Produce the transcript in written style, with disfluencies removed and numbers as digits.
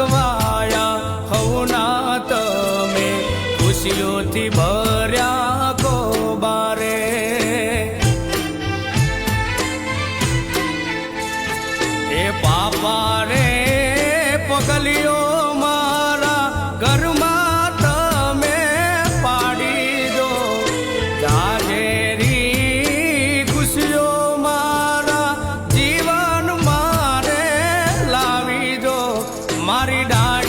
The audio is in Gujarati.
ભાગવાયા હવના તમે ખુશીઓથી ભર્યા કોબારે એ પાપા રે પગલીઓ મારા ઘરમાં તમે પાડી દો જાજેરી ખુશીઓ મારા જીવન મારે લાવી દો મારી ડાળ